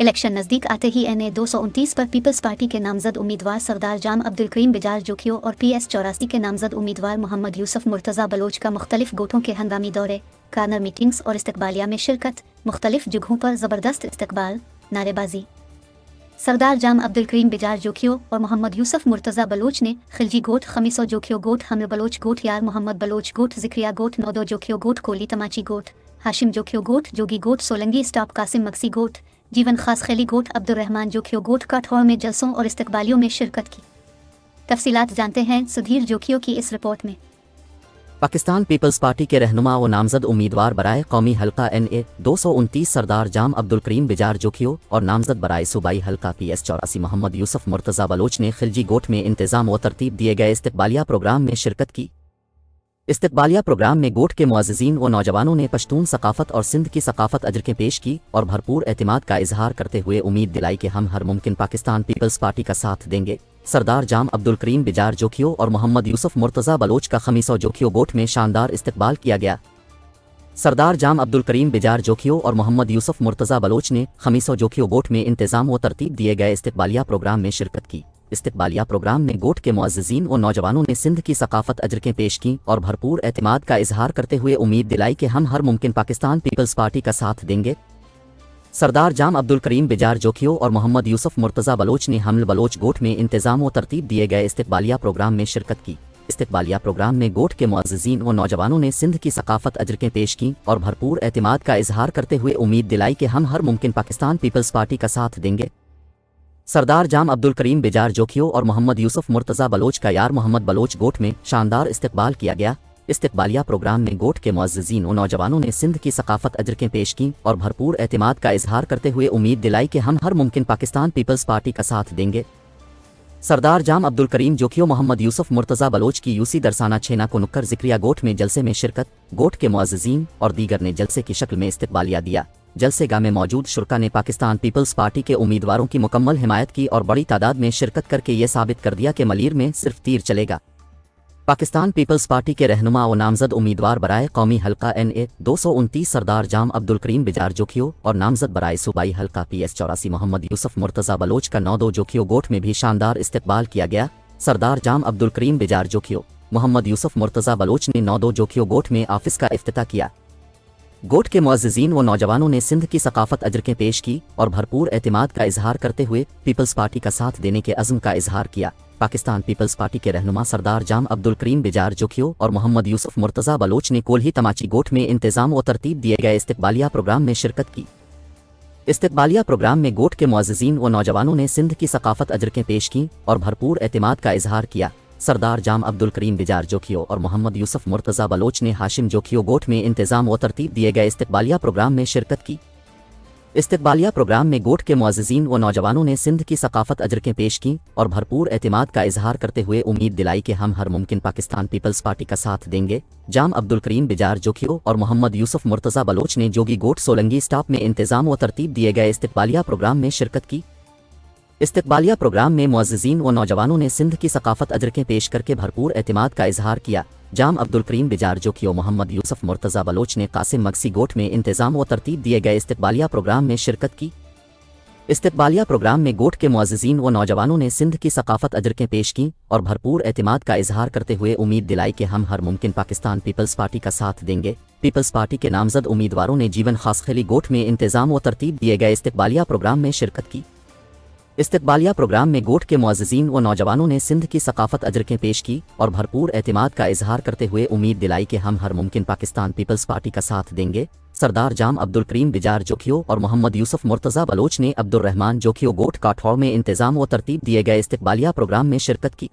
Election नज़दीक आते ही NA 229 पर पीपल्स पार्टी के नामजद उम्मीदवार सरदार जाम अब्दुल करीम बिजार जोखियो और PS 84 के नामजद उम्मीदवार मोहम्मद यूसुफ मुर्तज़ा बलोच का मुख्तलिफ गोटों के हंगामी दौरे, कार्नर मीटिंग्स और इस्तकबालिया में शिरकत, मुख्तलिफ जगहों पर ज़बरदस्त इस्तकबाल, नारेबाजी। सरदार जाम अब्दुल करीम बिजार जोखियो और मोहम्मद यूसुफ मुर्तज़ा बलोच ने खिलजी गोट, खमीसो जोखियो गोट, हमर बलोच गोट, यार मोहम्मद बलोच गोट, जिक्रिया गोट, नौदो जोखियो गोट, कोली तमाची गोट, हाशिम जोखियो गोट, जोगी गोट, सोलंगी स्टॉप, कासिम मक्सी गोट, जीवन खास खली गोट, अब्दुर्रहमान जोखियो गोट काठौर में जलसों और इस्तकबालियों में शिरकत की। तफसीलात जानते हैं सुधीर जोखियो की इस रिपोर्ट में। पाकिस्तान पीपल्स पार्टी के रहनुमा व नामजद उम्मीदवार बराए कौमी हल्का NA 229 सरदार जाम अब्दुल करीम बिजार जोखियो और नामजद बराए सूबाई हल्का PS 84 मोहम्मद यूसुफ मुर्तज़ा बलोच ने खिलजी गोट में इंतज़ाम व तरतीब दिए गए इस्तकबालिया प्रोग्राम में शिरकत की। इस्तकबालिया प्रोग्राम में गोट के मुअज़्ज़िज़ीन व नौजवानों ने पश्तून सकाफ़त और सिंध की सकाफ़त अजरकें पेश की और भरपूर एतमाद का इजहार करते हुए उम्मीद दिलाई कि हम हर मुमकिन पाकिस्तान पीपल्स पार्टी का साथ देंगे। सरदार जाम अब्दुल करीम बिजार जोखियो और मोहम्मद यूसुफ मुर्तज़ा बलोच का खमीसो जोखियो गोट में शानदार इस्तकबाल किया गया। सरदार जाम अब्दुल करीम बिजार जोखियो और मोहम्मद यूसुफ मुर्तज़ा बलोच ने खमीसो जोखियो गोट में इंतज़ाम व तरतीब दिए गए इस्तकबालिया प्रोग्राम में शिरकत की। इस्तकबालिया प्रोग्राम में गोट के मुअज़्ज़िज़ीन व नौजवानों ने सिंध की सकाफ़त अजरकें पेश की और भरपूर एतमाद का इजहार करते हुए उम्मीद दिलाई कि हम हर मुमकिन पाकिस्तान पीपल्स पार्टी का साथ देंगे। सरदार जाम अब्दुल करीम बिजार जोखियो और मोहम्मद यूसुफ मुर्तज़ा बलोच ने हमल बलोच गोट में इंतज़ाम व तरतीब दिए गए इस्तकबालिया प्रोग्राम में शिरकत की। इस्तकबालिया प्रोग्राम में गोट के मुअज़्ज़िज़ीन व नौजवानों ने सिंध की सकाफ़त अजरकें पेश की और भरपूर एतमाद का इजहार करते हुए उम्मीद दिलाई कि हम हर मुमकिन पाकिस्तान पीपल्स पार्टी का साथ देंगे। सरदार जाम अब्दुल करीम बिजार जोखियो और मोहम्मद यूसुफ मुर्तज़ा बलोच का यार मोहम्मद बलोच गोट में शानदार इस्तकबाल किया गया। इस्तकबालिया प्रोग्राम में गोट के मुअज़्ज़िज़ीन व नौजवानों ने सिंध की सकाफ़त अजरकें पेश की और भरपूर एतमाद का इजहार करते हुए उम्मीद दिलाई कि हम हर मुमकिन पाकिस्तान पीपल्स पार्टी का साथ देंगे। सरदार जाम अब्दुल करीम जोखियो मोहम्मद यूसुफ मुर्तज़ा बलोच की यूसी दरसाना छेना को नुक्कर जिक्रिया गोट में जलसे में शिरकत, गोट के मुअज़्ज़िज़ीन और दीगर ने जलसे की शक्ल में इस्तकबालिया दिया। जलसेगाह में मौजूद शुरका ने पाकिस्तान पीपल्स पार्टी के उम्मीदवारों की मुकम्मल हिमायत की और बड़ी तादाद में शिरकत करके ये साबित कर दिया कि मलीर में सिर्फ तीर चलेगा। पाकिस्तान पीपल्स पार्टी के रहनुमा व नामजद उम्मीदवार बराए कौमी हल्का NA 229 सरदार जाम अब्दुल करीम बिजार जोखियो और नामजद बराए सूबाई हल्का PS 84 मोहम्मद यूसुफ मुर्तज़ा बलोच का नौदो जोखियो गोट में भी शानदार इस्तकबाल किया गया। सरदार जाम अब्दुल करीम बिजार जोखियो मोहम्मद यूसुफ मुर्तज़ा बलोच ने नौदो जोखियो गोट में ऑफिस का इफ्तिताह किया। गोट के मुअज़्ज़िज़ीन व नौजवानों ने सिंध की सकाफ़त अजरकें पेश की और भरपूर एतमाद का इजहार करते हुए पीपल्स पार्टी का साथ देने के अज़्म का इजहार किया। पाकिस्तान पीपल्स पार्टी के रहनुमा सरदार जाम अब्दुल करीम बिजार जोखियो और मोहम्मद यूसुफ मुर्तज़ा बलोच ने कोल्ही तमाची गोट में इंतज़ाम व तरतीब दिए गए इस्तकबालिया प्रोग्राम में शिरकत की। इस्तकबालिया प्रोग्राम में गोट के मुअज़्ज़िज़ीन व नौजवानों ने सिंध की सकाफ़त अजरकें पेश की और भरपूर एतमाद का इजहार किया। सरदार जाम अब्दुल करीम बिजार जोखियो और मोहम्मद यूसुफ मुर्तज़ा बलोच ने हाशिम जोखियो गोट में इंतज़ाम व तरतीब दिए गए इस्तकबालिया प्रोग्राम में शिरकत की। इस्तकबालिया प्रोग्राम में गोट के मुअज़्ज़िज़ीन व नौजवानों ने सिंध की सकाफ़त अजरकें पेश की और भरपूर एतमाद का इजहार करते हुए उम्मीद दिलाई कि हम हर मुमकिन पाकिस्तान पीपल्स पार्टी का साथ देंगे। जाम अब्दुल करीम बिजार जोखियो और मोहम्मद यूसुफ मुर्तज़ा बलोच ने जोगी गोट सोलंगी स्टॉप में इंतज़ाम व तरतीब दिए गए इस्तकबालिया प्रोग्राम में शिरकत की। इस्तकबालिया प्रोग्राम में मुअज़्ज़िज़ीन व नौजवानों ने सिंध की सकाफ़त अजरकें पेश करके भरपूर एतमाद का इजहार किया। जाम अब्दुल करीम बिजार जोखियो मोहम्मद यूसुफ मुर्तज़ा बलोच ने कासिम मक्सी गोट में इंतज़ाम व तरतीब दिए गए इस्तकबालिया प्रोग्राम में शिरकत की। इस्तकबालिया प्रोग्राम में गोट के मुअज़्ज़िज़ीन व नौजवानों ने सिंध की सकाफ़त अजरकें पेश की और भरपूर एतमाद का इजहार करते हुए उम्मीद दिलाई कि हम हर मुमकिन पाकिस्तान पीपल्स पार्टी का साथ देंगे। पीपल्स पार्टी के नामजद उम्मीदवारों ने जीवन खास खली गोट में इंतज़ाम व तरतीब दिए गए इस्तकबालिया प्रोग्राम में शिरकत की। इस्तकबालिया प्रोग्राम में गोट के मुअज़्ज़िज़ीन व नौजवानों ने सिंध की सकाफ़त अजरकें पेश की और भरपूर एतमाद का इजहार करते हुए उम्मीद दिलाई कि हम हर मुमकिन पाकिस्तान पीपल्स पार्टी का साथ देंगे। सरदार जाम अब्दुल करीम बिजार जोखियो और मोहम्मद यूसुफ मुर्तज़ा बलोच ने अब्दुर्रहमान जोखियो गोट काठौर में इंतज़ाम व तरतीब दिए गए इस्तकबालिया प्रोग्राम में शिरकत की।